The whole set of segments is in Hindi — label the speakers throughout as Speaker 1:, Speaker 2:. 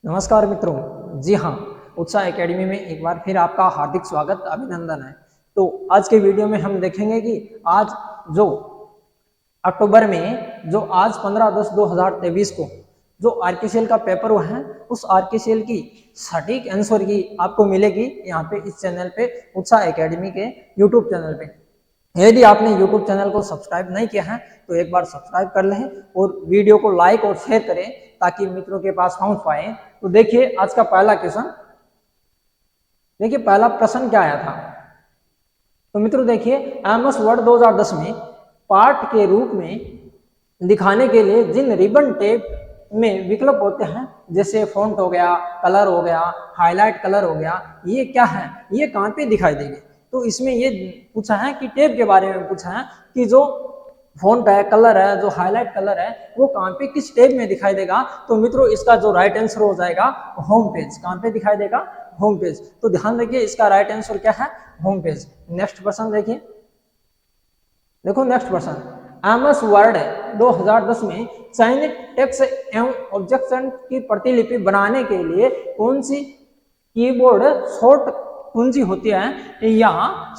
Speaker 1: नमस्कार मित्रों, जी हाँ, उत्साह एकेडमी में एक बार फिर आपका हार्दिक स्वागत अभिनंदन है। तो आज के वीडियो में हम देखेंगे कि आज जो अक्टूबर में जो आज 15/10/2023 को जो आरकेसीएल का पेपर हुआ है, उस आरकेसीएल की सटीक आंसर की आपको मिलेगी यहाँ पे इस चैनल पे, उत्साह एकेडमी के यूट्यूब चैनल पे। यदि आपने यूट्यूब चैनल को सब्सक्राइब नहीं किया है तो एक बार सब्सक्राइब कर लें और वीडियो को लाइक और शेयर करें ताकि मित्रों के पास पहुंच पाए। तो देखिए आज का पहला क्वेश्चन, देखिए पहला प्रश्न क्या आया था। तो मित्रों देखिए, एमएस वर्ड 2010 में पार्ट के रूप में दिखाने के लिए जिन रिबन टेप में विकल्प होते हैं, जैसे फॉन्ट हो गया, कलर हो गया, हाईलाइट कलर हो गया, ये क्या है, ये कहाँ पे दिखाई देंगे। तो इसमें ये पूछा है कि टेप के बारे में पूछा है कि जो फॉन्ट है, कलर है, जो हाईलाइट कलर है, वो कहाँ पे किस टेप में दिखाई देगा। तो मित्रों इसका जो राइट आंसर हो जाएगा होम पेज। कहाँ पे दिखाई देगा? Home page. तो ध्यान रखिए इसका राइट आंसर क्या है? Home page. नेक्स्ट क्वेश्चन देखिए, देखो नेक्स्ट क्वेश्चन, एमएस वर्ड 2010 में चयनित टेक्स्ट एवं ऑब्जेक्शन की प्रतिलिपि बनाने के लिए कौन सी कीबोर्ड शॉर्ट कुंजी होती है या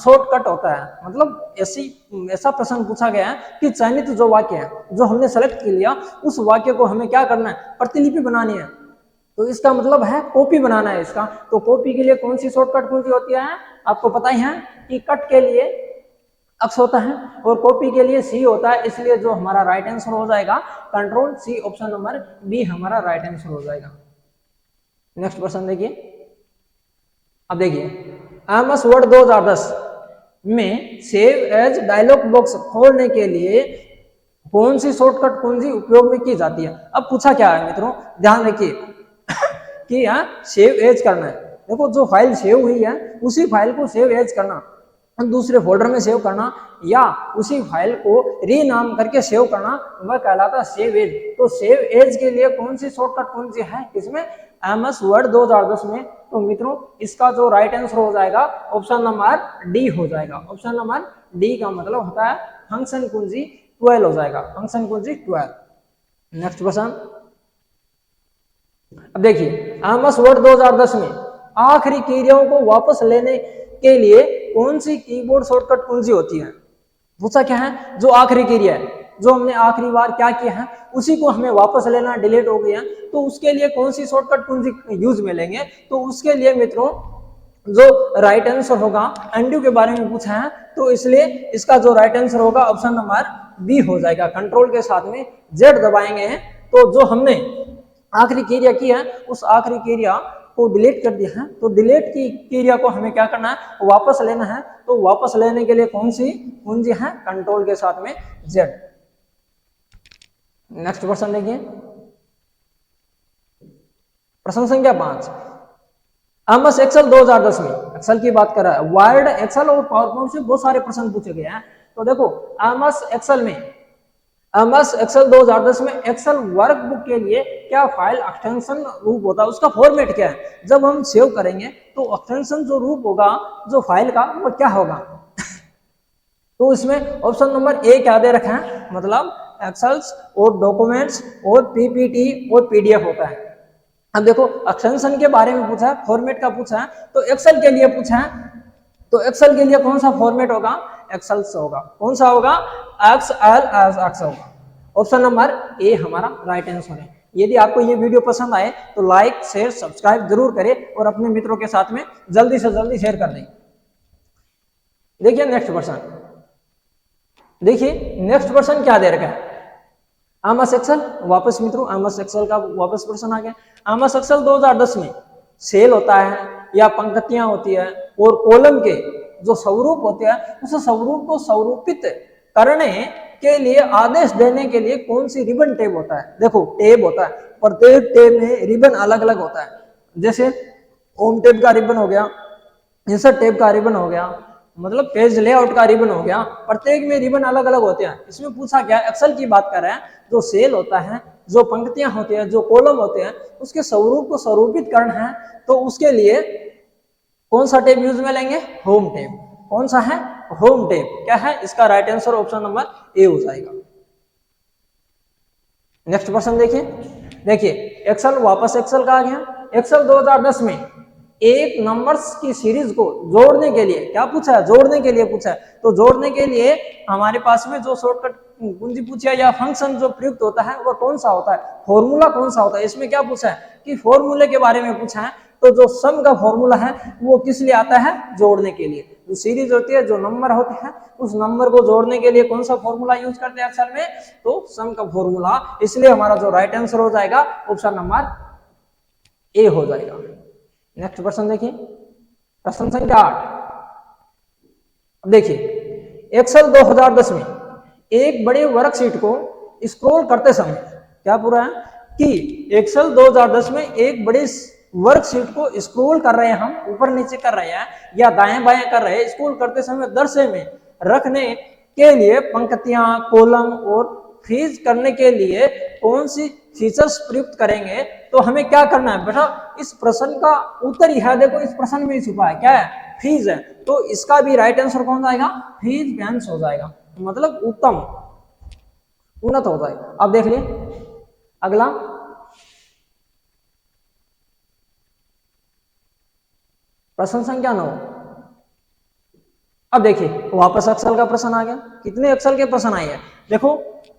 Speaker 1: शॉर्टकट होता है। मतलब ऐसा प्रश्न पूछा गया है कि चयनित जो वाक्य है, जो हमने सेलेक्ट कर लिया, उस वाक्य को हमें क्या करना है? प्रतिलिपि बनानी है। तो इसका मतलब है कॉपी बनाना है इसका। तो कॉपी के लिए कौन सी शॉर्टकट कुंजी होती है? आपको पता ही है कि कट के लिए एक्स होता है और कॉपी के लिए सी होता है। इसलिए जो हमारा राइट आंसर हो जाएगा control C, option number B हमारा राइट आंसर हो जाएगा। नेक्स्ट क्वेश्चन देखिए, अब देखिए एमएस वर्ड 2010 में सेव एज डायलॉग बॉक्स खोलने के लिए कौन सी शॉर्टकट कुंजी उपयोग में की जाती है। अब पूछा क्या है मित्रों, ध्यान रखिए कि यहाँ सेव एज करना है। देखो जो फाइल सेव हुई है उसी फाइल को सेव एज करना, दूसरे फोल्डर में सेव करना या उसी फाइल को रीनाम करके सेव करना, वह कहलाता है सेव एज। तो सेव एज के लिए कौन सी शॉर्टकट कुंजी है इसमें? एमएस वर्ड 2010 में। तो मित्रों इसका जो राइट आंसर हो जाएगा ऑप्शन नंबर डी हो जाएगा। ऑप्शन नंबर डी का मतलब होता है फंक्शन कुंजी 12 हो जाएगा, फंक्शन कुंजी 12। नेक्स्ट क्वेश्चन, अब देखिए एमएस वर्ड 2010 में आखिरी क्रियाओं को वापस लेने के लिए कौन सी कीबोर्ड शॉर्टकट कुंजी होती है। पूछा क्या है? जो आखिरी क्रिया है, जो हमने आखिरी बार क्या किया है उसी को हमें वापस लेना, डिलीट हो गया, तो उसके लिए कौन सी शॉर्टकट कुंजी यूज में लेंगे। तो उसके लिए मित्रों जो राइट आंसर होगा, अनडू के बारे में पूछा है, तो इसलिए इसका जो राइट आंसर होगा ऑप्शन नंबर बी हो जाएगा। कंट्रोल के साथ में जेड दबाएंगे तो जो हमने आखिरी क्रिया की है उस आखिरी क्रिया को डिलीट कर दिया है। तो डिलीट की क्रिया को हमें क्या करना है? वापस लेना है। तो वापस लेने के लिए कौन सी कुंजी है? कंट्रोल के साथ में जेड। नेक्स्ट क्वेश्चन देखिए, प्रश्न संख्या 5, एमएस एक्सेल 2010 में, एक्सेल की बात कर रहा है, वर्ड, एक्सेल और पावर पॉइंट से बहुत सारे प्रश्न पूछे गए हैं। तो देखो एमएस एक्सेल में, एमएस एक्सेल 2010 में एक्सेल वर्कबुक के लिए क्या फाइल एक्सटेंशन रूप होता है, उसका फॉर्मेट क्या है। जब हम सेव करेंगे तो एक्सटेंशन जो रूप होगा जो फाइल का, वो क्या होगा? तो इसमें ऑप्शन नंबर ए क्या दे रखा है, मतलब एक्सेल्स और डॉक्यूमेंट्स और पीपीटी और पीडीएफ होता है। अब देखो एक्सटेंशन के बारे में पूछा है, फॉर्मेट का पूछा है, तो एक्सेल के लिए पूछा है। तो एक्सेल के लिए कौन सा फॉर्मेट होगा? एक्सेल से होगा। कौन सा होगा? एक्स होगा। ऑप्शन नंबर ए हमारा राइट आंसर है। यदि आपको ये वीडियो पसंद आए तो लाइक, शेयर, सब्सक्राइब जरूर करें और अपने मित्रों के साथ में जल्दी से जल्दी शेयर कर दें। देखिए नेक्स्ट क्वेश्चन, देखिए नेक्स्ट क्वेश्चन क्या दे रखा है, एमएस एक्सेल। वापस मित्रों एमएस एक्सेल का वापस क्वेश्चन आ गया। एमएस एक्सेल 2010 में सेल होता है या पंक्तियां होती है और कॉलम के जो स्वरूप होते हैं उस स्वरूप को स्वरूपित करने के लिए आदेश देने के लिए कौन सी रिबन टेब होता है। देखो टेब होता है, प्रत्येक टेब में रिबन अलग अलग होता है। जैसे होम टेब का रिबन हो गया, इंसर्ट टेब का रिबन हो गया, मतलब पेज लेआउट का रिबन हो गया, प्रत्येक में रिबन अलग अलग होते हैं। इसमें पूछा गया, एक्सेल की बात कर रहे हैं, जो सेल होता है, जो पंक्तियां होती हैं, जो कॉलम होते हैं, उसके स्वरूप को स्वरूपित करना है। तो उसके लिए कौन सा टेब यूज में लेंगे? होम टेब। कौन सा है? होम टेब। क्या है इसका right answer? Option number A हो जाएगा। नेक्स्ट क्वेश्चन देखिए, देखिए एक्सेल, वापस एक्सेल का आ गया। एक्सेल 2010 में एक नंबर्स की सीरीज को जोड़ने के लिए क्या पूछा है, जोड़ने के लिए पूछा है। तो जोड़ने के लिए हमारे पास में जो शॉर्टकट कुंजी पूछा या फंक्शन जो प्रयुक्त होता है वह कौन सा होता है, फॉर्मूला कौन सा होता है। इसमें क्या पूछा है कि फॉर्मूले के बारे में पूछा है। तो जो सम का फॉर्मूला है वो किस लिए आता है, जोड़ने के लिए। जो सीरीज होती है, जो नंबर होते हैं, उस नंबर को जोड़ने के लिए कौन सा फॉर्मूला यूज करते हैं एक्सेल में, तो सम का फॉर्मूला। इसलिए हमारा जो राइट आंसर हो जाएगा ऑप्शन नंबर ए हो जाएगा। नेक्स्ट प्रश्न देखिए, प्रश्न संख्या 8। अब देखिए एक्सेल 2010 में एक बड़े वर्कशीट को स्क्रॉल करते समय क्या पूरा है कि एक्सेल 2010 में एक बड़े वर्कशीट को स्क्रॉल कर रहे हैं, हम ऊपर नीचे कर रहे हैं या दाएं बाएं कर रहे हैं। स्क्रॉल करते समय दर्शे में रखने के लिए पंक्तियां, कॉलम और फ्रीज करने के लिए कौन सी फीचर्स प्रयुक्त करेंगे। तो हमें क्या करना है बेटा, इस प्रश्न का उत्तर ही है, देखो इस प्रश्न में ही छुपा है, क्या है, फ्रीज है। तो इसका भी राइट आंसर कौन जाएगा, फ्रीज बेंच हो जाएगा, मतलब उत्तम, उन्नत हो जाएगा। अब देख लिए अगला प्रश्न संख्या 9। अब देखिए वापस एक्सेल का प्रश्न आ गया। कितने एक्सेल के प्रश्न आए हैं, देखो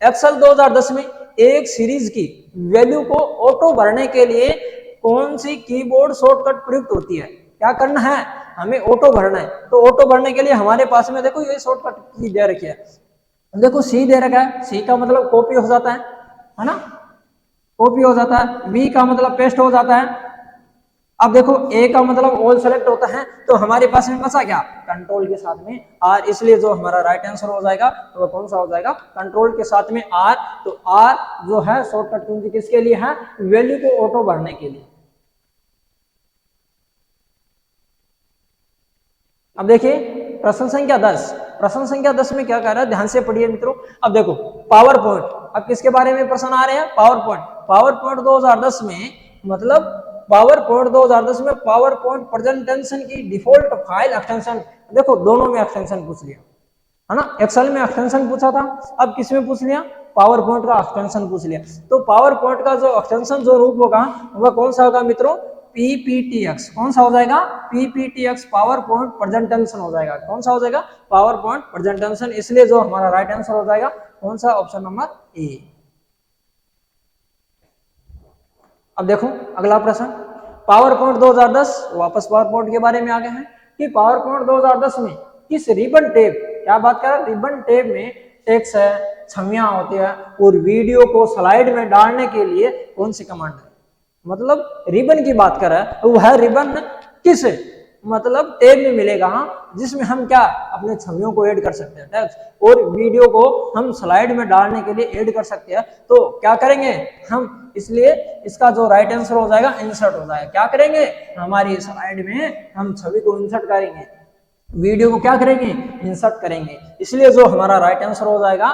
Speaker 1: एक्सेल 2010 में एक सीरीज की वैल्यू को ऑटो भरने के लिए कौन सी कीबोर्ड शॉर्टकट प्रयुक्त होती है। क्या करना है, हमें ऑटो भरना है। तो ऑटो भरने के लिए हमारे पास में देखो ये शॉर्टकट की दे रखी है। देखो सी दे रखा है, सी का मतलब कॉपी हो जाता है ना, कॉपी हो जाता है। बी का मतलब पेस्ट हो जाता है। अब देखो ए का मतलब ऑल सेलेक्ट होता है। तो हमारे पास में बचा क्या, कंट्रोल के साथ में आर। इसलिए जो हमारा राइट आंसर हो जाएगा तो वह कौन सा हो जाएगा, कंट्रोल के साथ में आर। तो आर जो है शॉर्टकट कुंजी किसके लिए है, वैल्यू को ऑटो भरने के लिए। अब देखिए प्रश्न संख्या 10। प्रश्न संख्या 10 में क्या कह रहा है, ध्यान से पढ़िए मित्रों। अब देखो पावर पॉइंट, अब किसके बारे में प्रश्न आ रहे हैं, पावर पॉइंट। पावर पॉइंट 2010 में मतलब पावर पॉइंट 2010 में पावर पॉइंट प्रेजेंटेशन की डिफॉल्ट फाइल एक्सटेंशन, देखो दोनों में एक्सटेंशन पूछ लिया है ना। एक्सेल में एक्सटेंशन पूछा था, अब किस में पूछ लिया, पावर पॉइंट का एक्सटेंशन पूछ लिया। तो पावर पॉइंट का जो एक्सटेंशन जो रूप होगा वह कौन सा होगा मित्रों, पीपीटीएक्स। कौन सा हो जाएगा, पीपीटीएक्स, पावर पॉइंट प्रेजेंटेशन हो जाएगा। कौन सा हो जाएगा, पावर पॉइंट प्रेजेंटेशन। इसलिए जो हमारा राइट आंसर हो जाएगा कौन सा, ऑप्शन नंबर ए। अब देखो अगला प्रश्न, पावर पॉइंट 2010, वापस पावर पॉइंट के बारे में आ गए हैं कि पावर पॉइंट 2010 में किस रिबन टेप, क्या बात कर रहे हैं, रिबन टेप में टेक्स्ट है, छवियां होती है और वीडियो को स्लाइड में डालने के लिए कौन सी कमांड है। मतलब रिबन की बात कर रहा है, वह रिबन किस मतलब टेब में मिलेगा जिसमें हम क्या अपने छवियों को ऐड कर सकते हैं, टेक्स्ट और वीडियो को हम स्लाइड में डालने के लिए ऐड कर सकते हैं। तो क्या करेंगे हम, इसलिए इसका जो राइट आंसर हो जाएगा इंसर्ट हो जाएगा। क्या करेंगे, हमारी स्लाइड में हम छवि को इंसर्ट करेंगे, वीडियो को क्या करेंगे, इंसर्ट करेंगे। इसलिए जो हमारा राइट आंसर हो जाएगा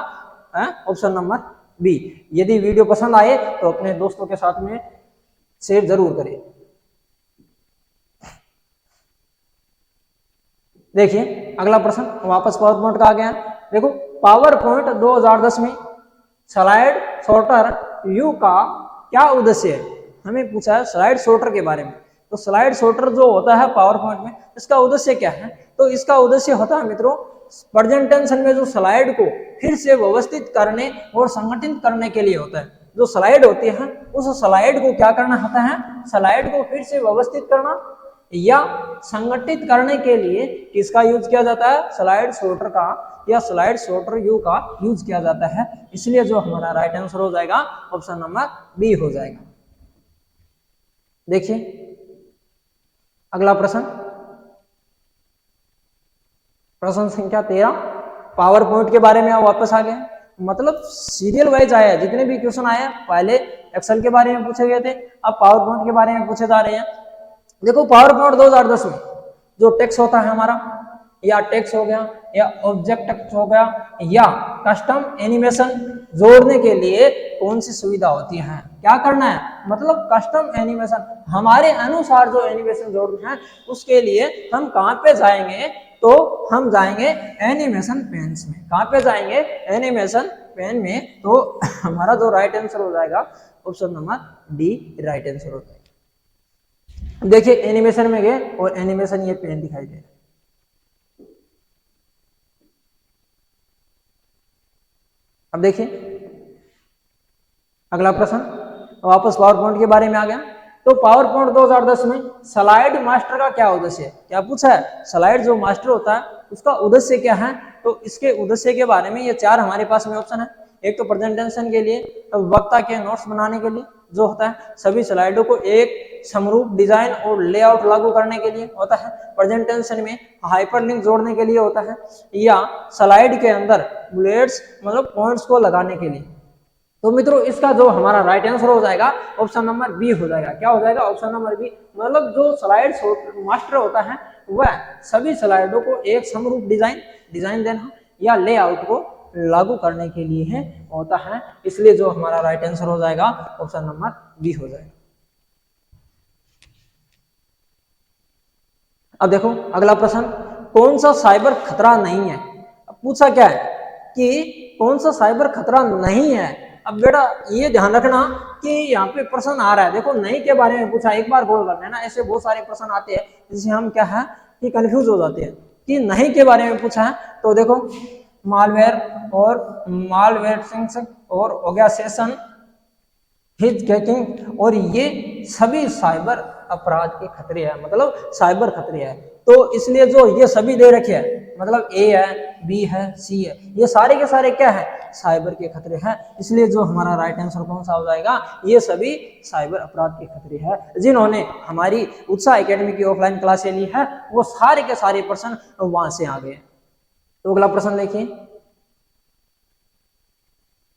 Speaker 1: ऑप्शन नंबर बी। यदि वीडियो पसंद आए तो अपने दोस्तों के साथ में शेयर जरूर करें। देखिए अगला प्रश्न वापस पावर पॉइंट का आ गया। देखो पावर पॉइंट 2010 में स्लाइड सॉर्टर व्यू का क्या उद्देश्य है, हमें पूछा है स्लाइड सॉर्टर के बारे में। तो स्लाइड सॉर्टर जो होता है पावर पॉइंट में, इसका उद्देश्य क्या है, तो इसका उद्देश्य होता है मित्रों प्रेजेंटेशन में जो स्लाइड को फिर से व्यवस्थित करने और संगठित करने के लिए होता है। जो स्लाइड होती है उस स्लाइड को क्या करना होता है, स्लाइड को फिर से व्यवस्थित करना या संगठित करने के लिए किसका यूज किया जाता है, स्लाइड सॉर्टर का या स्लाइड सॉर्टर व्यू का यूज किया जाता है। इसलिए जो हमारा राइट आंसर हो जाएगा ऑप्शन नंबर बी हो जाएगा। देखिए अगला प्रश्न, प्रश्न संख्या 13। पावर पॉइंट के बारे में वापस आ गए, मतलब सीरियल वाइज आया, जितने भी क्वेश्चन आए पहले एक्सेल के बारे में पूछे गए थे, अब पावर पॉइंट के बारे में पूछे जा रहे हैं। देखो पावर पॉइंट 2010 में जो टेक्स्ट होता है हमारा, या टेक्स्ट हो गया या ऑब्जेक्ट टेक्स्ट हो गया या कस्टम एनिमेशन जोड़ने के लिए कौन सी सुविधा होती है, क्या करना है, मतलब कस्टम एनिमेशन हमारे अनुसार जो एनिमेशन जोड़ना है उसके लिए हम कहां पे जाएंगे, तो हम जाएंगे एनिमेशन पेन्स में। कहां पे जाएंगे, एनिमेशन पेन में। तो हमारा जो राइट आंसर हो जाएगा option number D right answer हो जाएगा। देखिए एनिमेशन में गए और एनिमेशन ये पेन दिखाई दे रहा है। अब देखिए अगला प्रश्न, वापस पावर पॉइंट के बारे में आ गया। तो पावर पॉइंट 2010 में स्लाइड मास्टर का क्या उद्देश्य है, क्या पूछा है, स्लाइड जो मास्टर होता है उसका उद्देश्य क्या है। तो इसके उद्देश्य के बारे में ये चार हमारे पास में ऑप्शन है। एक तो प्रेजेंटेशन के लिए, तो वक्ता के नोट्स बनाने के लिए जो होता है, सभी स्लाइडों को एक समरूप डिजाइन और लेआउट लागू करने के लिए होता है, प्रेजेंटेशन में हाइपरलिंक जोड़ने के लिए होता है, या स्लाइड के अंदर बुलेट्स मतलब पॉइंट्स को लगाने के लिए। तो मित्रों इसका जो हमारा राइट आंसर हो जाएगा ऑप्शन नंबर बी हो जाएगा। क्या हो जाएगा, ऑप्शन नंबर बी। मतलब जो स्लाइड्स मास्टर होता है वह सभी स्लाइडों को एक समरूप डिजाइन देना या लेआउट को लागू करने के लिए है होता है, इसलिए जो हमारा राइट आंसर हो जाएगा ऑप्शन नंबर बी हो जाएगा। अब देखो अगला प्रश्न, कौन सा साइबर खतरा नहीं है। अब पूछा क्या है कि कौन सा साइबर खतरा नहीं है। अब बेटा ये ध्यान रखना कि यहाँ पे प्रश्न आ रहा है, देखो नहीं के बारे में पूछा, एक बार गौर कर लेना, ऐसे बहुत सारे प्रश्न आते हैं जिससे हम क्या है कि कंफ्यूज हो जाते हैं कि नहीं के बारे में पूछा है। तो देखो मालवेयर और मालवेयर और हो गया सेशन हिजहैकिंग, और ये सभी साइबर अपराध के खतरे हैं, मतलब साइबर खतरे हैं। तो इसलिए जो ये सभी दे रखे हैं, मतलब ए है, बी है, सी है, ये सारे के सारे क्या है, साइबर के खतरे हैं। इसलिए जो हमारा राइट आंसर कौन सा हो जाएगा, ये सभी साइबर अपराध के खतरे हैं। जिन्होंने हमारी उत्साह एकेडमी की ऑफलाइन क्लासें ली है वो सारे के सारे प्रश्न वहां से आ गए। तो अगला प्रश्न देखिए,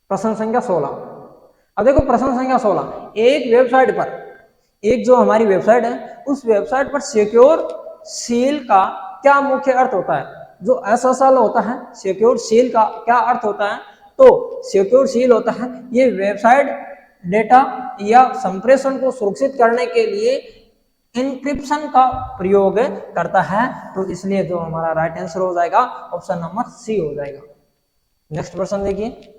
Speaker 1: प्रश्न संख्या 16। अब देखो प्रश्न संख्या 16, एक वेबसाइट पर, एक जो हमारी वेबसाइट है उस वेबसाइट पर सिक्योर सील का क्या मुख्य अर्थ होता है। जो एसएसएल होता है, सिक्योर सील का क्या अर्थ होता है। तो सिक्योर सील होता है ये वेबसाइट डेटा या संप्रेषण को सुरक्षित करने के लिए इंक्रिप्शन का प्रयोग करता है। तो इसलिए जो हमारा राइट आंसर हो जाएगा ऑप्शन नंबर सी हो जाएगा। नेक्स्ट प्रश्न देखिए,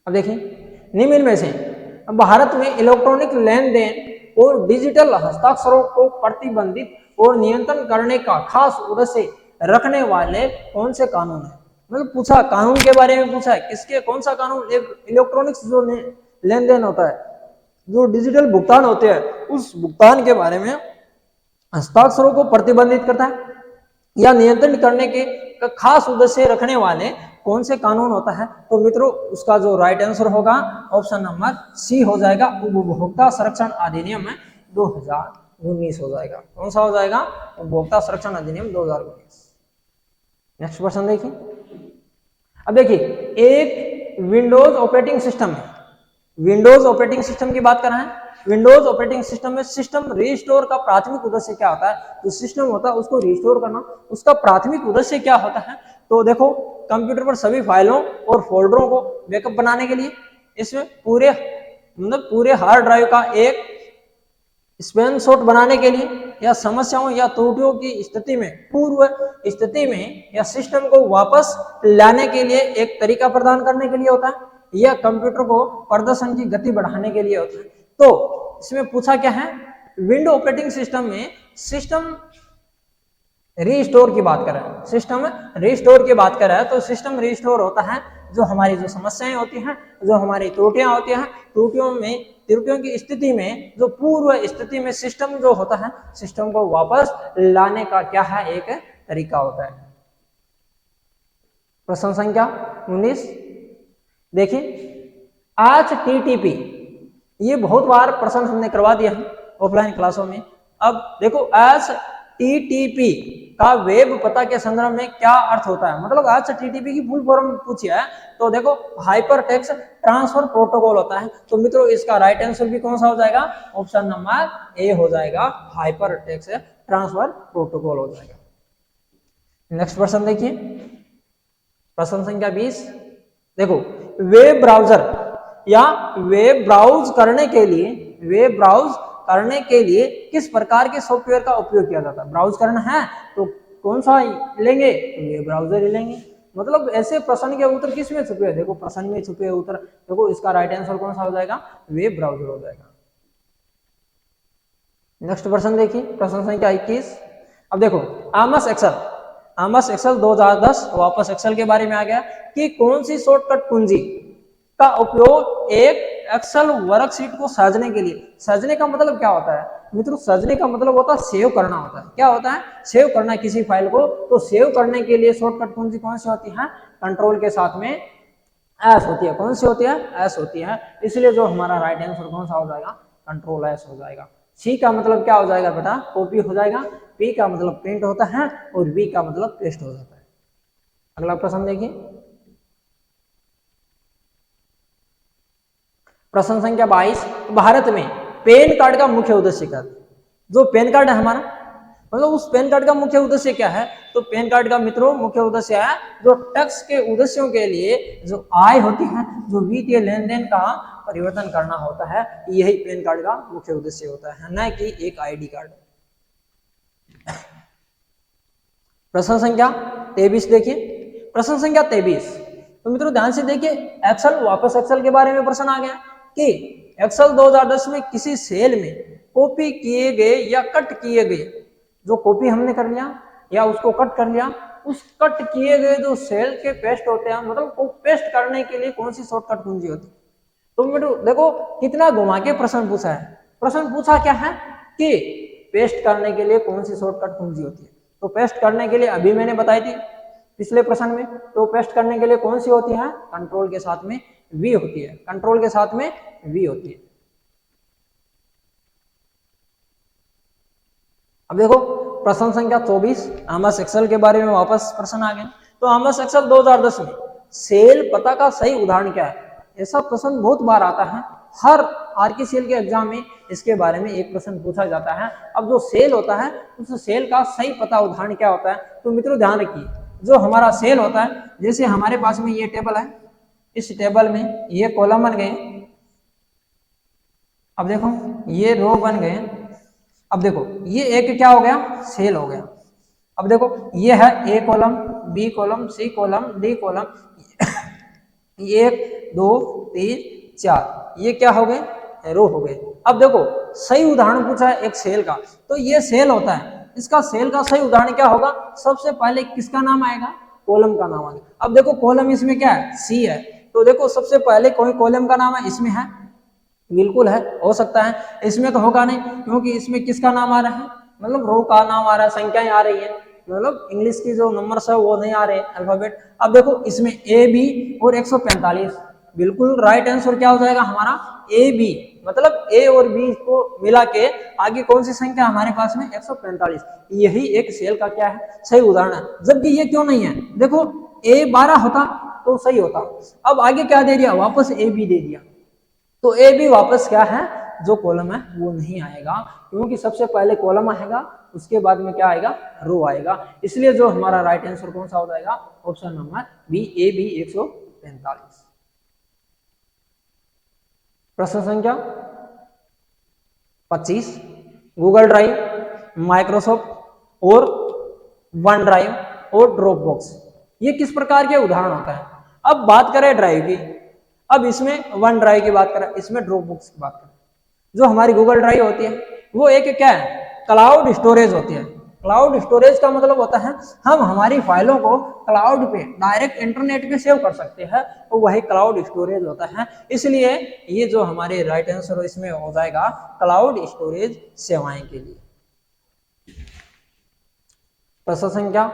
Speaker 1: अब देखिए निम्न में से भारत में इलेक्ट्रॉनिक लेन देन और डिजिटल हस्ताक्षरों को प्रतिबंधित और नियंत्रण करने का खास उद्देश्य रखने वाले कौन से कानून है। मतलब पूछा कानून के बारे में पूछा है, किसके कौन सा कानून, इलेक्ट्रॉनिक्स जो लेन देन होता है, जो डिजिटल भुगतान होते हैं उस भुगतान के बारे में हस्ताक्षरों को प्रतिबंधित करता है या नियंत्रण करने के खास उद्देश्य रखने वाले कौन से कानून होता है। तो मित्रों उसका जो राइट आंसर होगा ऑप्शन नंबर सी हो जाएगा, उपभोक्ता संरक्षण अधिनियम 2019 हो जाएगा। कौन सा हो जाएगा, उपभोक्ता संरक्षण अधिनियम 2019। नेक्स्ट क्वेश्चन देखिए, अब देखिए एक विंडोज ऑपरेटिंग सिस्टम है, विंडोज ऑपरेटिंग सिस्टम की बात कर रहे हैं। विंडोज ऑपरेटिंग सिस्टम में सिस्टम रिस्टोर का प्राथमिक उद्देश्य क्या होता है। जो सिस्टम होता है उसको रिस्टोर करना, उसका प्राथमिक उद्देश्य क्या होता है। तो देखो कंप्यूटर पर सभी फाइलों और फोल्डरों को बैकअप बनाने के लिए, इसमें पूरे मतलब पूरे हार्ड ड्राइव का एक स्नैपशॉट बनाने के लिए, या समस्याओं या त्रुटियों की स्थिति में पूर्व स्थिति में या सिस्टम को वापस लाने के लिए एक तरीका प्रदान करने के लिए होता है, या कंप्यूटर को प्रदर्शन की गति बढ़ाने के लिए होता है। तो इसमें पूछा क्या है, विंडो ऑपरेटिंग सिस्टम में सिस्टम रीस्टोर की बात कर रहे हैं, सिस्टम रीस्टोर की बात कर रहा है। तो सिस्टम रीस्टोर होता है जो हमारी जो समस्याएं होती हैं, जो हमारी त्रुटियां होती हैं, त्रुटियों की स्थिति में जो पूर्व स्थिति में सिस्टम जो होता है, सिस्टम को वापस लाने का क्या है, एक तरीका होता है। प्रश्न संख्या 19 देखिए, HTTP, ये बहुत बार प्रश्न हमने करवा दिया है ऑफलाइन क्लासों में। अब देखो HTTP का वेब पता के संदर्भ में क्या अर्थ होता है, मतलब HTTP की फुल फॉर्म पूछी है। तो देखो हाइपर टेक्स्ट ट्रांसफर प्रोटोकॉल होता है। तो मित्रों इसका राइट आंसर भी कौन सा हो जाएगा, ऑप्शन नंबर ए हो जाएगा, हाइपर टेक्स्ट ट्रांसफर प्रोटोकॉल हो जाएगा। नेक्स्ट प्रश्न देखिए, प्रश्न संख्या 20 देखो, वेब ब्राउजर या वेब ब्राउज करने के लिए किस प्रकार के सॉफ्टवेयर का उपयोग किया जाता है। ब्राउज करना है तो कौन सा लेंगे, तो वेब ब्राउजर ही लेंगे। मतलब ऐसे प्रश्न के उत्तर किस में छुपे हैं, देखो प्रश्न में छुपे उत्तर। देखो इसका राइट आंसर कौन सा हो जाएगा, वेब ब्राउजर हो जाएगा। नेक्स्ट प्रश्न देखिए, प्रश्न संख्या 21। अब देखो आमस एक्सेल 2010 वापस एक्सेल के बारे में आ गया कि कौन सी शॉर्टकट कुंजी का उपयोग एक एक्सेल वर्कशीट को सजाने के लिए, सजाने का मतलब क्या होता है मित्रों, सजाने का मतलब होता है सेव करना होता है। क्या होता है, सेव करना किसी फाइल को। तो सेव करने के लिए शॉर्टकट कुंजी कौन सी होती है, कंट्रोल के साथ में एस होती है। कौन सी होती है, एस होती है। इसलिए जो हमारा राइट आंसर कौन सा हो जाएगा, कंट्रोल एस हो जाएगा। सी का मतलब क्या हो जाएगा बेटा, कॉपी हो जाएगा। पी का मतलब प्रिंट होता है और वी का मतलब पेस्ट हो जाता है। अगला प्रश्न देखिए, प्रश्न संख्या 22। भारत में पैन कार्ड का मुख्य उद्देश्य क्या है। जो पैन कार्ड है हमारा, मतलब उस पैन कार्ड का मुख्य उद्देश्य क्या है, तो पैन कार्ड का मित्रों मुख्य उद्देश्य है जो टैक्स के उद्देश्यों के लिए जो आय होती है, जो वित्तीय लेन देन का परिवर्तन करना होता है, यही पैन कार्ड का मुख्य उद्देश्य होता है, न कि एक आईडी कार्ड। प्रश्न संख्या 23 देखिए, प्रश्न संख्या 23। तो मित्रों ध्यान से देखिए, एक्सेल वापस एक्सेल के बारे में प्रश्न आ गया कि एक्सेल 2010 में किसी सेल में कॉपी किए गए या कट किए गए, जो कॉपी हमने कर लिया या उसको कट कर लिया, उस कट किए गए जो सेल के पेस्ट होते हैं, मतलब को पेस्ट करने के लिए कौन सी शॉर्टकट कुंजी होती है। तो मित्रों देखो कितना घुमा के प्रश्न पूछा है। प्रश्न पूछा क्या है कि पेस्ट करने के लिए कौन सी शॉर्टकट कुंजी होती है। तो पेस्ट करने के लिए अभी मैंने बताई थी पिछले प्रश्न में, तो पेस्ट करने के लिए कौन सी होती है, कंट्रोल के साथ में वी होती है। कंट्रोल के साथ में वी होती है। अब देखो प्रश्न संख्या 24, आमस एक्सेल के बारे में वापस प्रश्न आ गए। तो आमस एक्सेल 2010 में सेल पता का सही उदाहरण क्या है। ऐसा प्रश्न बहुत बार आता है, हर आरकेसीएल के एग्जाम में इसके बारे में एक प्रश्न पूछा जाता है। अब जो सेल होता है उस सेल का सही पता उदाहरण क्या होता है। तो मित्रों ध्यान रखिए, जो हमारा सेल होता है, जैसे हमारे पास में ये टेबल है, इस टेबल में ये कॉलम बन गए। अब देखो ये रो बन गए। अब देखो ये एक क्या हो गया, सेल हो गया। अब देखो ये है A column, B column, C column, D column, 1 2 3 4, ये क्या हो गए, रो हो गए। अब देखो सही उदाहरण पूछा है एक सेल का, तो ये सेल होता है, इसका सेल का सही उदाहरण क्या होगा, सबसे पहले किसका नाम आएगा, कॉलम का नाम आएगा। अब देखो कॉलम इसमें क्या है, सी है, तो देखो सबसे पहले कोई कॉलम का नाम है, इसमें है, बिल्कुल है, हो सकता है। इसमें तो होगा नहीं, क्योंकि इसमें किसका नाम आ रहा है, मतलब रो का नाम आ रहा है, संख्याएं आ रही है, मतलब इंग्लिश की जो नंबर्स है वो नहीं आ रहे अल्फाबेट। अब देखो इसमें ए बी और 145, बिल्कुल राइट आंसर क्या हो जाएगा हमारा, ए बी, मतलब ए और बी को मिला के आगे कौन सी संख्या हमारे पास में 145, यही एक सेल का क्या है, सही उदाहरण है। जबकि ये क्यों नहीं है, देखो ए 12 होता तो सही होता, अब आगे क्या दे दिया, वापस ए बी दे दिया, तो ए बी वापस क्या है, जो कॉलम है वो नहीं आएगा, क्योंकि सबसे पहले कॉलम आएगा, उसके बाद में क्या आएगा, रो आएगा। इसलिए जो हमारा राइट आंसर कौन सा हो जाएगा, option number B, A B 145। प्रश्न संख्या 25, गूगल ड्राइव, माइक्रोसॉफ्ट और वन ड्राइव और ड्रॉप बॉक्स, ये किस प्रकार के उदाहरण होता है। अब बात करें ड्राइव की, अब इसमें वन ड्राइव की बात करें, इसमें ड्रॉप बॉक्स की बात करें। जो हमारी गूगल ड्राइव होती है वो एक क्या है, क्लाउड स्टोरेज होती है। क्लाउड स्टोरेज का मतलब होता है हम हमारी फाइलों को क्लाउड पे डायरेक्ट इंटरनेट पे सेव कर सकते हैं, तो वही क्लाउड स्टोरेज होता है। इसलिए ये जो हमारे राइट आंसर इसमें हो जाएगा क्लाउड स्टोरेज सेवाएं के लिए। प्रश्न संख्या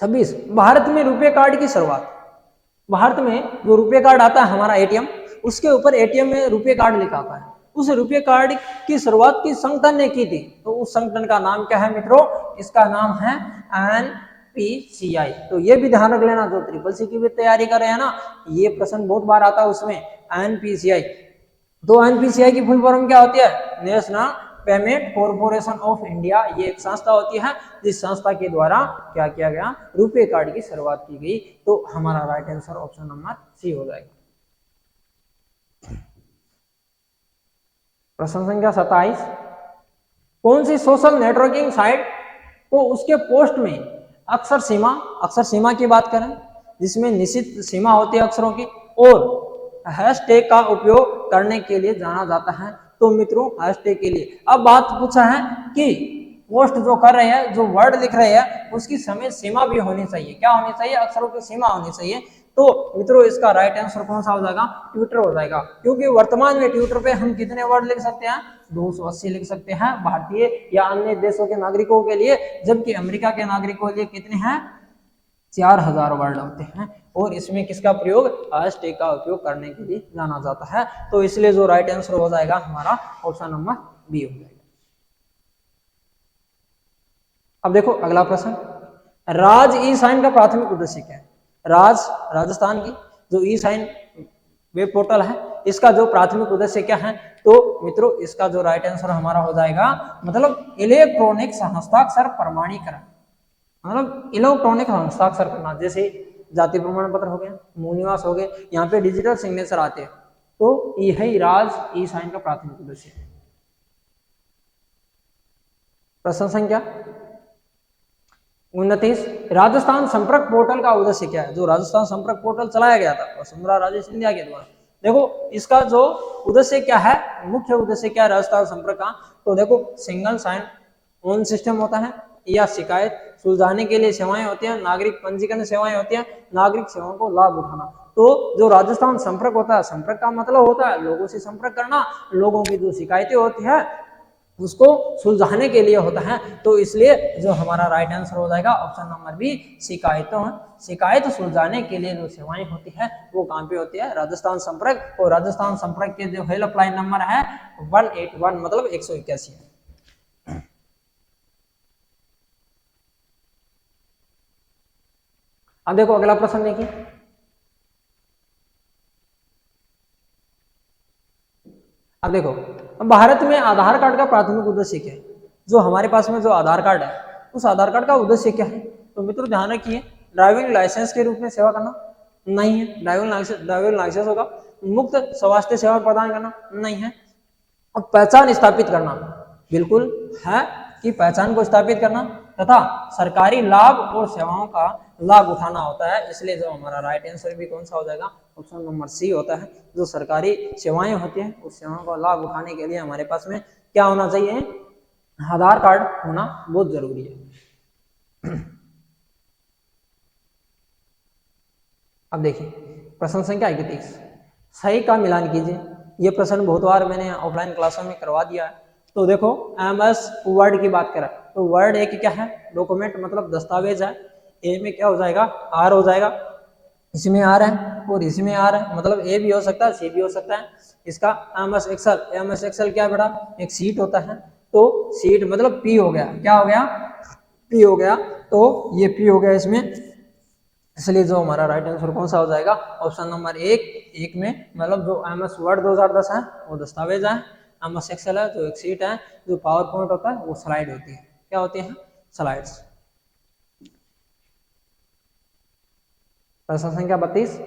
Speaker 1: 26, भारत में रुपए कार्ड की शुरुआत, भारत में जो रुपए कार्ड आता है हमारा एटीएम, उसके ऊपर एटीएम में रुपए कार्ड लिखा आता है, उस रुपए कार्ड की शुरुआत किस संगठन ने की थी, तो उस संगठन का नाम क्या है मित्रों, इसका नाम है एनपीसीआई। तो ये भी ध्यान रख लेना, जो ट्रिपल सी की भी तैयारी कर रहे हैं ना, ये प्रश्न बहुत बार आता है उसमें, एनपीसीआई। तो एनपीसीआई की फुल फॉर्म क्या होती है, national payment corporation of India, ये एक संस्था होती है जिस संस्था के द्वारा क्या किया गया, रुपए कार्ड की शुरुआत की गई। तो हमारा right answer option number C हो जाएगा। प्रश्न संख्या 27, कौन सी सोशल नेटवर्किंग साइट को उसके पोस्ट में अक्षर सीमा की बात करें जिसमें निश्चित सीमा होती है अक्षरों की, और हैशटैग का उपयोग करने के लिए जाना जाता है। तो मित्रों हैशटैग के लिए अब बात पूछा है कि पोस्ट जो कर रहे हैं, जो वर्ड लिख रहे हैं, उसकी समय सीमा भी होनी चाहिए। क्या होनी चाहिए? अक्षरों की सीमा होनी चाहिए। तो मित्रों इसका राइट आंसर कौन सा हो जाएगा? ट्विटर हो जाएगा, क्योंकि वर्तमान में ट्विटर पे हम कितने वर्ड लिख सकते हैं? 280 लिख सकते हैं भारतीय या अन्य देशों के नागरिकों के लिए, जबकि अमेरिका के नागरिकों के लिए कितने हैं? 4000 वर्ड होते हैं। और इसमें किसका प्रयोग? हैशटैग का उपयोग करने के लिए जाना जाता है। तो इसलिए जो राइट आंसर हो जाएगा हमारा ऑप्शन नंबर बी हो जाएगा। अब देखो अगला प्रश्न, राज ई साइन का प्राथमिक उद्देश्य क्या है? राजस्थान की जो ई साइन वेब पोर्टल है, इसका जो प्राथमिक उद्देश्य क्या है? तो मित्रों इसका जो राइट आंसर हमारा हो जाएगा मतलब इलेक्ट्रॉनिक हस्ताक्षर प्रमाणीकरण, मतलब इलेक्ट्रॉनिक हस्ताक्षर करना, जैसे जाति प्रमाण पत्र हो गया, मूल निवास हो गए, यहाँ पे डिजिटल सिग्नेचर आते हैं। तो यही राज ई साइन का प्राथमिक उद्देश्य है। प्रश्न संख्या 29, राजस्थान संपर्क पोर्टल का उद्देश्य क्या है? जो राजस्थान संपर्क पोर्टल चलाया गया था वसुंधरा राजे सिंधिया के द्वारा, देखो इसका जो उद्देश्य क्या है, मुख्य उद्देश्य क्या है राजस्थान संपर्क का? तो देखो सिंगल साइन ऑन सिस्टम होता है, या शिकायत सुलझाने के लिए सेवाएं होती हैं, नागरिक पंजीकरण सेवाएं होती हैं, नागरिक सेवाओं को लाभ उठाना। तो जो राजस्थान संपर्क होता है, संपर्क का मतलब होता है लोगों से संपर्क करना, लोगों की जो शिकायतें होती है उसको सुलझाने के लिए होता है। तो इसलिए जो हमारा राइट आंसर हो जाएगा ऑप्शन नंबर बी, शिकायत सुलझाने के लिए जो सेवाएं होती है वो कहाँ पे होती है? राजस्थान संपर्क। और राजस्थान संपर्क के जो हेल्पलाइन नंबर है 181 मतलब 181 है। अब देखो अगला प्रश्न देखिए, अब देखो भारत में आधार कार्ड का प्राथमिक उद्देश्य क्या है? जो हमारे पास में जो आधार कार्ड है उस आधार कार्ड का उद्देश्य क्या है? तो मित्रों ध्यान रखिए, ड्राइविंग लाइसेंस के रूप में सेवा करना नहीं है, ड्राइविंग लाइसेंस होगा। मुक्त स्वास्थ्य सेवा प्रदान करना नहीं है। और पहचान स्थापित करना बिल्कुल है, कि पहचान को स्थापित करना तथा सरकारी लाभ और सेवाओं का लाभ उठाना होता है। इसलिए जो हमारा राइट आंसर भी कौन सा हो जाएगा? ऑप्शन नंबर सी होता है। जो सरकारी सेवाएं होती हैं उस सेवाओं का लाभ उठाने के लिए हमारे पास में क्या होना चाहिए? आधार कार्ड होना बहुत जरूरी है। अब देखिए प्रश्न संख्या 31, सही का मिलान कीजिए। ये प्रश्न बहुत बार मैंने ऑफलाइन क्लासों में करवा दिया है। तो देखो MS वर्ड की बात करें तो वर्ड एक क्या है? डॉक्यूमेंट मतलब दस्तावेज है। ए में क्या हो जाएगा? आर हो जाएगा, इसमें आर है और इसमें आर है, मतलब ए भी हो सकता है सी भी हो सकता है। इसका MS एक्सेल क्या बेटा? एक सीट होता है। तो सीट मतलब पी हो गया, क्या हो गया? पी हो गया। तो ये पी हो गया इसमें, इसलिए जो हमारा राइट आंसर कौन सा हो जाएगा? ऑप्शन नंबर एक में मतलब जो MS वर्ड 2010 है वो दस्तावेज है, MS एक्सेल है जो एक सीट है, जो पावर पॉइंट होता है वो स्लाइड होती है। क्या होती है? स्लाइड्स। प्रश्न संख्या 32,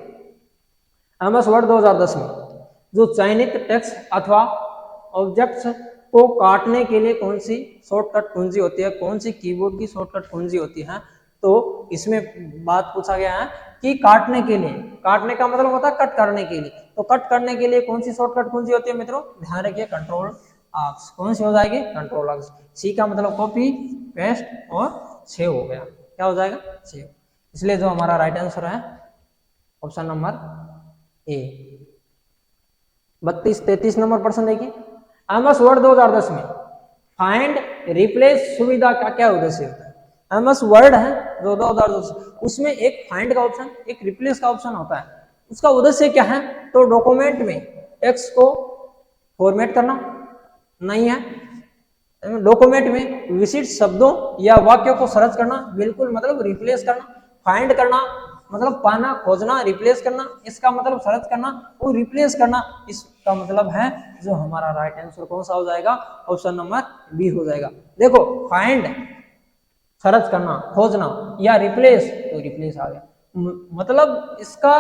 Speaker 1: MS वर्ड 2010 में जो चयनित टेक्स्ट अथवा ऑब्जेक्ट्स को काटने के लिए कौन सी शॉर्टकट कुंजी होती है? कौन सी कीबोर्ड की शॉर्टकट कुंजी होती है? तो इसमें बात पूछा गया है कि काटने के लिए, काटने का मतलब होता है कट करने के लिए, तो कट करने के लिए कौन सी शॉर्टकट कुंजी होती है मित्रों? ध्यान रखिए कंट्रोल आक्स। कौन सी हो जाएगी? कंट्रोल आक्स। सी का मतलब कॉपी पेस्ट और सेव हो गया। क्या हो जाएगा? सेव। इसलिए जो हमारा राइट आंसर है ऑप्शन नंबर ए। 32-33 नंबर प्रश्न देखिए, MS वर्ड 2010 में फाइंड रिप्लेस सुविधा का क्या उद्देश्य होता है? MS वर्ड है जो 2010 उसमें एक फाइंड का ऑप्शन एक रिप्लेस का ऑप्शन होता है। उसका उद्देश्य क्या है? तो डॉक्यूमेंट में टेक्स्ट को फॉर्मेट करना नहीं है, डॉक्यूमेंट में विशिष्ट शब्दों या वाक्यों को सर्च करना, बिल्कुल मतलब रिप्लेस करना। फाइंड करना मतलब पाना खोजना, रिप्लेस करना इसका मतलब सर्च करना, और रिप्लेस करना इसका मतलब है जो हमारा राइट आंसर कौन सा हो जाएगा? ऑप्शन नंबर बी हो जाएगा। देखो फाइंड सर्च करना, खोजना या रिप्लेस, तो रिप्लेस आ गया। मतलब इसका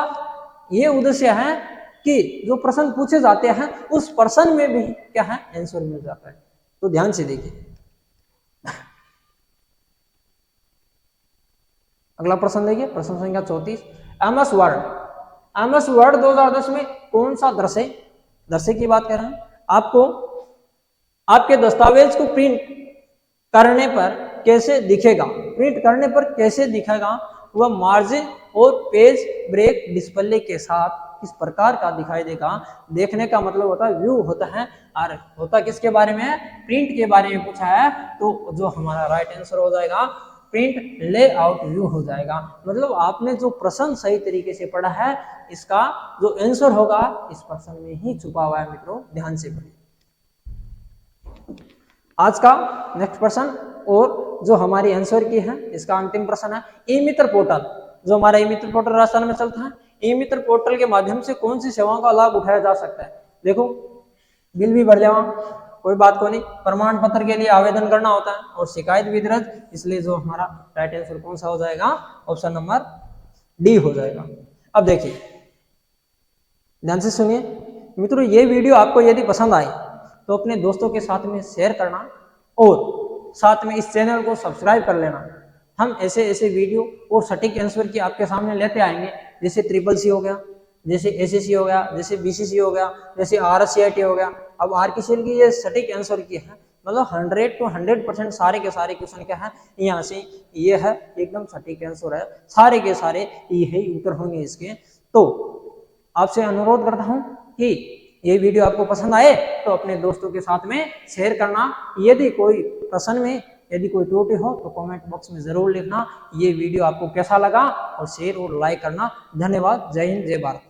Speaker 1: ये उद्देश्य है कि जो प्रश्न पूछे जाते हैं उस प्रश्न में भी क्या है? आंसर मिल जाता है। तो ध्यान से देखिए, अगला प्रश्न देखिए, प्रश्न संख्या 34, एमएस वर्ड 2010 में कौन सा दृश्य की बात कर रहे हैं। आपको आपके दस्तावेज को प्रिंट करने पर कैसे दिखेगा, वह मार्जिन और पेज ब्रेक डिस्प्ले के साथ किस प्रकार का दिखाई देगा। देखने का मतलब होता है व्यू होता है, और होता किसके बारे में है, प्रिंट के बारे में पूछा है, तो जो हमारा राइट आंसर हो जाएगा प्रिंट लेआउट व्यू हो जाएगा। मतलब आपने जो प्रश्न सही तरीके से पढ़ा है, इसका जो आंसर होगा इस प्रश्न में ही छुपा हुआ है। मित्रों ध्यान से पढ़िए। आज का नेक्स्ट प्रश्न और जो हमारी आंसर की है, इसका अंतिम प्रश्न है, ई मित्र पोर्टल, जो हमारा ई मित्र पोर्टल राजस्थान में चलता है, ई मित्र पोर्टल के माध्यम से कौन सी सेवाओं का लाभ उठाया जा सकता है। देखो, बिल भी भर जावा, कोई बात को नहीं, प्रमाण पत्र के लिए आवेदन करना होता है और शिकायत भी दर्ज, इसलिए जो हमारा राइट आंसर कौन सा हो जाएगा, ऑप्शन नंबर डी हो जाएगा। अब देखिए ध्यान से सुनिए मित्रों, ये वीडियो आपको यदि पसंद आए तो अपने दोस्तों के साथ में शेयर करना और साथ में इस चैनल को सब्सक्राइब कर लेना। हम ऐसे वीडियो और सटीक आंसर की आपके सामने लेते आएंगे, जैसे CCC हो गया, जैसे SSC हो गया, जैसे BCC हो गया, जैसे RSCIT हो गया। अब RKCL की ये सटीक आंसर की है, मतलब 100 to 100% सारे के सारे क्वेश्चन क्या है, यहाँ से ये है एकदम सटीक आंसर है, सारे के सारे यही उत्तर होंगे इसके। तो आपसे अनुरोध करता हूँ कि ये वीडियो आपको पसंद आए तो अपने दोस्तों के साथ में शेयर करना। यदि कोई प्रश्न में यदि कोई त्रुटि हो तो कमेंट बॉक्स में जरूर लिखना। ये वीडियो आपको कैसा लगा और शेयर और लाइक करना। धन्यवाद। जय हिंद, जय भारत।